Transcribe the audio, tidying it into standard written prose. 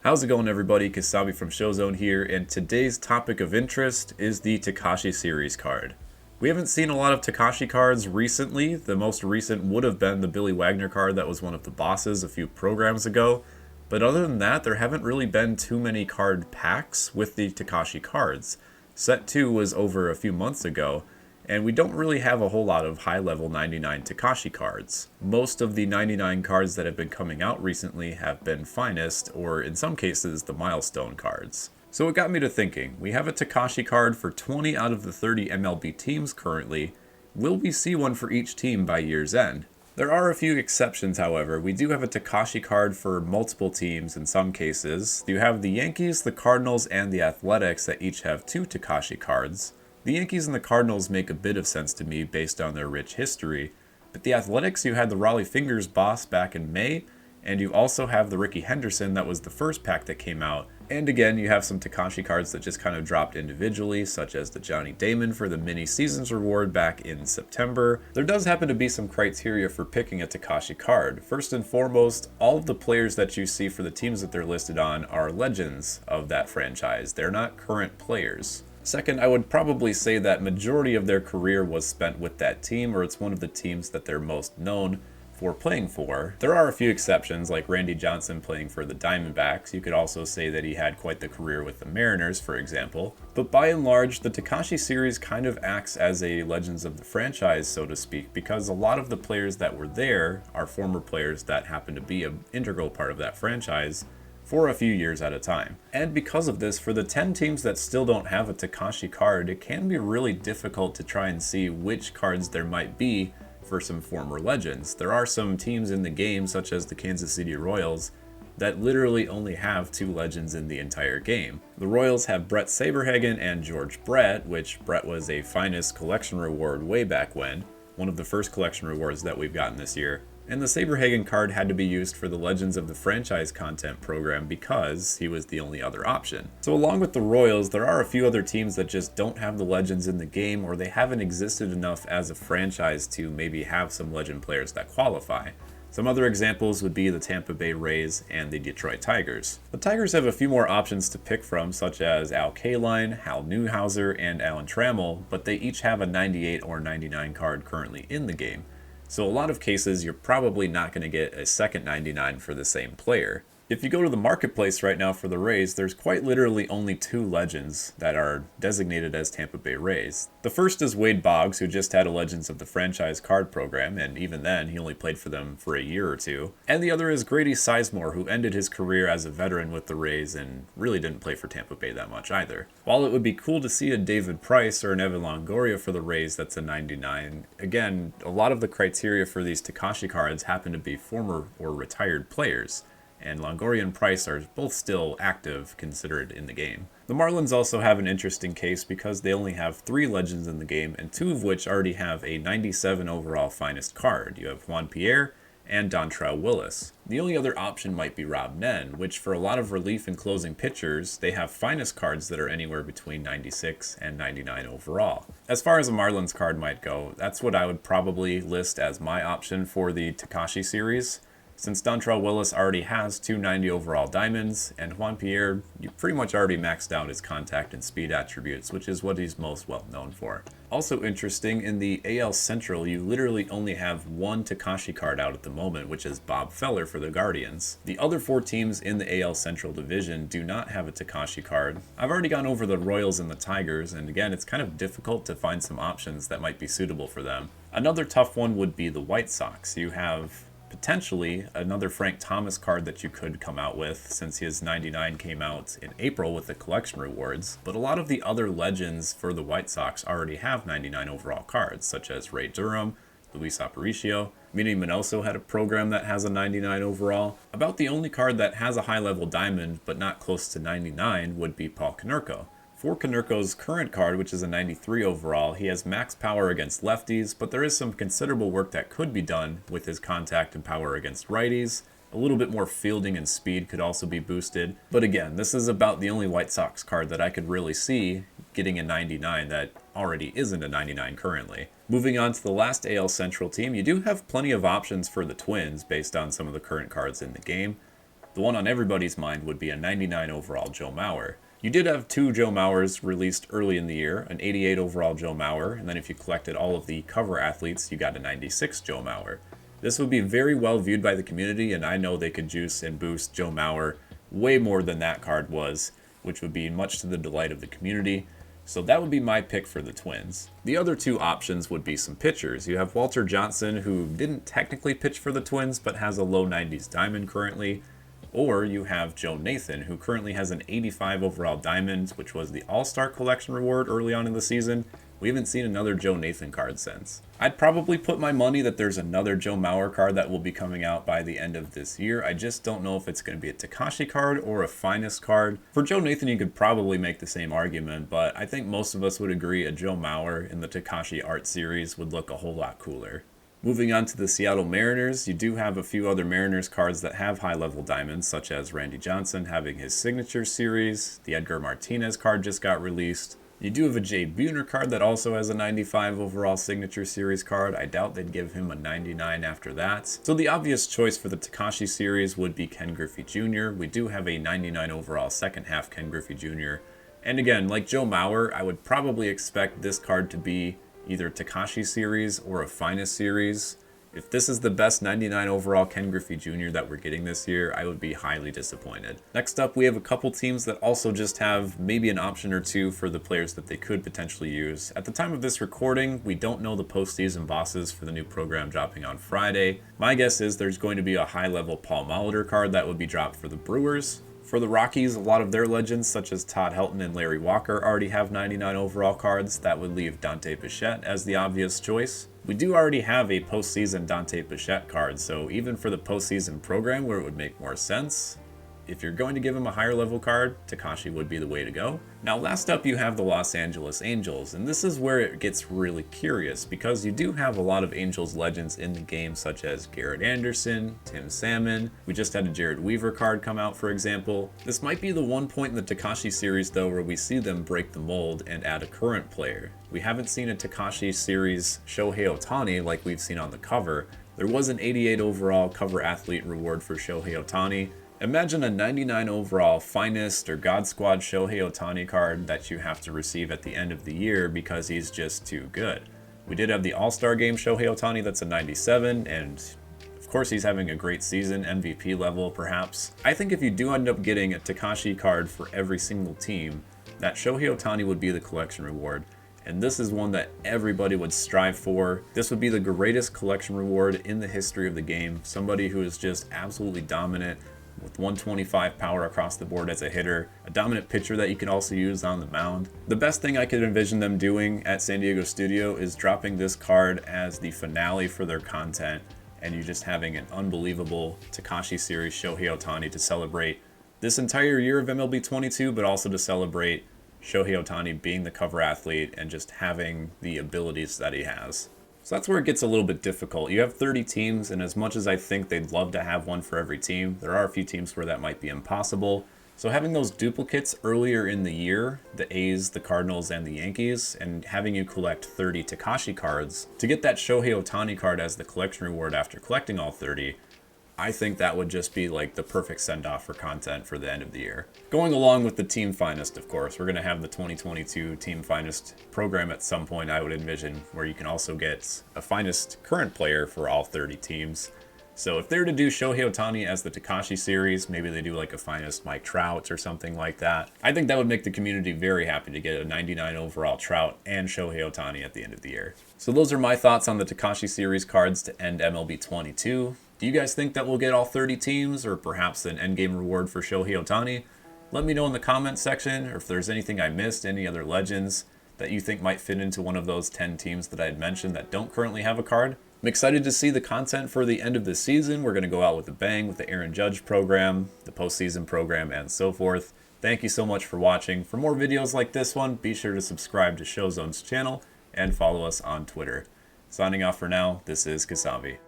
How's it going, everybody? Kasami from Showzone here, and today's topic of interest is the Takashi series card. We haven't seen a lot of Takashi cards recently. The most recent would have been the Billy Wagner card that was one of the bosses a few programs ago. But other than that, there haven't really been too many card packs with the Takashi cards. Set 2 was over a few months ago, and we don't really have a whole lot of high-level 99 Takashi cards. Most of the 99 cards that have been coming out recently have been finest, or in some cases, the milestone cards. So it got me to thinking, we have a Takashi card for 20 out of the 30 MLB teams currently. Will we see one for each team by year's end? There are a few exceptions, however. We do have a Takashi card for multiple teams in some cases. You have the Yankees, the Cardinals, and the Athletics that each have 2 Takashi cards. The Yankees and the Cardinals make a bit of sense to me based on their rich history, but the Athletics, you had the Raleigh Fingers boss back in May, and you also have the Ricky Henderson that was the first pack that came out. And again, you have some Takashi cards that just kind of dropped individually, such as the Johnny Damon for the mini seasons reward back in September. There does happen to be some criteria for picking a Takashi card. First and foremost, all of the players that you see for the teams that they're listed on are legends of that franchise. They're not current players. Second, I would probably say that majority of their career was spent with that team, or it's one of the teams that they're most known for playing for. There are a few exceptions, like Randy Johnson playing for the Diamondbacks. You could also say that he had quite the career with the Mariners, for example. But by and large, the Takashi series kind of acts as a Legends of the franchise, so to speak, because a lot of the players that were there are former players that happen to be an integral part of that franchise for a few years at a time. And because of this, for the 10 teams that still don't have a Takashi card, it can be really difficult to try and see which cards there might be for some former legends. There are some teams in the game, such as the Kansas City Royals, that literally only have 2 legends in the entire game. The Royals have Brett Saberhagen and George Brett, which Brett was a finest collection reward way back when, one of the first collection rewards that we've gotten this year. And the Saberhagen card had to be used for the Legends of the Franchise content program because he was the only other option. So along with the Royals, there are a few other teams that just don't have the legends in the game, or they haven't existed enough as a franchise to maybe have some legend players that qualify. Some other examples would be the Tampa Bay Rays and the Detroit Tigers. The Tigers have a few more options to pick from, such as Al Kaline, Hal Newhouser, and Alan Trammell, but they each have a 98 or 99 card currently in the game. So a lot of cases, you're probably not going to get a second 99 for the same player. If you go to the marketplace right now for the Rays, there's quite literally only 2 legends that are designated as Tampa Bay Rays. The first is Wade Boggs, who just had a Legends of the Franchise card program, and even then, he only played for them for a year or 2. And the other is Grady Sizemore, who ended his career as a veteran with the Rays and really didn't play for Tampa Bay that much either. While it would be cool to see a David Price or an Evan Longoria for the Rays that's a 99, again, a lot of the criteria for these Takashi cards happen to be former or retired players, and Longoria and Price are both still active considered in the game. The Marlins also have an interesting case because they only have 3 legends in the game, and 2 of which already have a 97 overall finest card. You have Juan Pierre and Dontrelle Willis. The only other option might be Rob Nen, which for a lot of relief and closing pitchers, they have finest cards that are anywhere between 96 and 99 overall. As far as a Marlins card might go, that's what I would probably list as my option for the Takashi series. Since Dontrelle Willis already has 290 overall diamonds, and Juan Pierre, you pretty much already maxed out his contact and speed attributes, which is what he's most well known for. Also interesting, in the AL Central, you literally only have 1 Takashi card out at the moment, which is Bob Feller for the Guardians. The other 4 teams in the AL Central division do not have a Takashi card. I've already gone over the Royals and the Tigers, and again, it's kind of difficult to find some options that might be suitable for them. Another tough one would be the White Sox. You have potentially another Frank Thomas card that you could come out with, since his 99 came out in April with the collection rewards, but a lot of the other legends for the White Sox already have 99 overall cards, such as Ray Durham, Luis Aparicio. Minnie Minoso had a program that has a 99 overall. About the only card that has a high level diamond but not close to 99 would be Paul Konerko. For Konerko's current card, which is a 93 overall, he has max power against lefties, but there is some considerable work that could be done with his contact and power against righties. A little bit more fielding and speed could also be boosted. But again, this is about the only White Sox card that I could really see getting a 99 that already isn't a 99 currently. Moving on to the last AL Central team, you do have plenty of options for the Twins based on some of the current cards in the game. The one on everybody's mind would be a 99 overall Joe Mauer. You did have 2 Joe Mauers released early in the year, an 88 overall Joe Mauer, and then if you collected all of the cover athletes, you got a 96 Joe Mauer. This would be very well viewed by the community, and I know they could juice and boost Joe Mauer way more than that card was, which would be much to the delight of the community. So that would be my pick for the Twins. The other 2 options would be some pitchers. You have Walter Johnson, who didn't technically pitch for the Twins, but has a low 90s diamond currently. Or you have Joe Nathan, who currently has an 85 overall diamond, which was the All-Star Collection reward early on in the season. We haven't seen another Joe Nathan card since. I'd probably put my money that there's another Joe Mauer card that will be coming out by the end of this year. I just don't know if it's going to be a Takashi card or a finest card. For Joe Nathan, you could probably make the same argument, but I think most of us would agree a Joe Mauer in the Takashi art series would look a whole lot cooler. Moving on to the Seattle Mariners, you do have a few other Mariners cards that have high-level diamonds, such as Randy Johnson having his signature series. The Edgar Martinez card just got released. You do have a Jay Buhner card that also has a 95 overall signature series card. I doubt they'd give him a 99 after that. So the obvious choice for the Takashi series would be Ken Griffey Jr. We do have a 99 overall second half Ken Griffey Jr. And again, like Joe Mauer, I would probably expect this card to be either Takashi series or a finest series. If this is the best 99 overall Ken Griffey Jr. that we're getting this year, I would be highly disappointed. Next up, we have a couple teams that also just have maybe an option or 2 for the players that they could potentially use. At the time of this recording, we don't know the postseason bosses for the new program dropping on Friday. My guess is there's going to be a high-level Paul Molitor card that would be dropped for the Brewers. For the Rockies, a lot of their legends, such as Todd Helton and Larry Walker, already have 99 overall cards. That would leave Dante Bichette as the obvious choice. We do already have a postseason Dante Bichette card, so even for the postseason program where it would make more sense, if you're going to give him a higher level card, Takashi would be the way to go. Now last up you have the Los Angeles Angels, and this is where it gets really curious because you do have a lot of Angels legends in the game such as Garrett Anderson, Tim Salmon. We just had a Jared Weaver card come out, for example. This might be the one point in the Takashi series though where we see them break the mold and add a current player. We haven't seen a Takashi series Shohei Ohtani like we've seen on the cover. There was an 88 overall cover athlete reward for Shohei Ohtani. Imagine a 99 overall finest or God Squad Shohei Ohtani card that you have to receive at the end of the year because he's just too good. We did have the All-Star Game Shohei Ohtani that's a 97, and of course he's having a great season, MVP level perhaps. I think if you do end up getting a Takashi card for every single team, that Shohei Ohtani would be the collection reward. And this is one that everybody would strive for. This would be the greatest collection reward in the history of the game. Somebody who is just absolutely dominant, with 125 power across the board as a hitter, a dominant pitcher that you can also use on the mound. The best thing I could envision them doing at San Diego Studio is dropping this card as the finale for their content, and you just having an unbelievable Takashi series Shohei Ohtani to celebrate this entire year of MLB 22, but also to celebrate Shohei Ohtani being the cover athlete and just having the abilities that he has. So that's where it gets a little bit difficult. You have 30 teams, and as much as I think they'd love to have one for every team, there are a few teams where that might be impossible. So having those duplicates earlier in the year, the A's, the Cardinals, and the Yankees, and having you collect 30 Takashi cards, to get that Shohei Ohtani card as the collection reward after collecting all 30, I think that would just be like the perfect send-off for content for the end of the year. Going along with the Team Finest, of course, we're going to have the 2022 Team Finest program at some point, I would envision, where you can also get a Finest current player for all 30 teams. So if they were to do Shohei Ohtani as the Takashi series, maybe they do like a Finest Mike Trout or something like that. I think that would make the community very happy to get a 99 overall Trout and Shohei Ohtani at the end of the year. So those are my thoughts on the Takashi series cards to end MLB 22. Do you guys think that we'll get all 30 teams, or perhaps an endgame reward for Shohei Ohtani? Let me know in the comments section, or if there's anything I missed, any other legends that you think might fit into one of those 10 teams that I had mentioned that don't currently have a card. I'm excited to see the content for the end of the season. We're going to go out with a bang with the Aaron Judge program, the postseason program, and so forth. Thank you so much for watching. For more videos like this one, be sure to subscribe to Showzone's channel and follow us on Twitter. Signing off for now, this is Kasavi.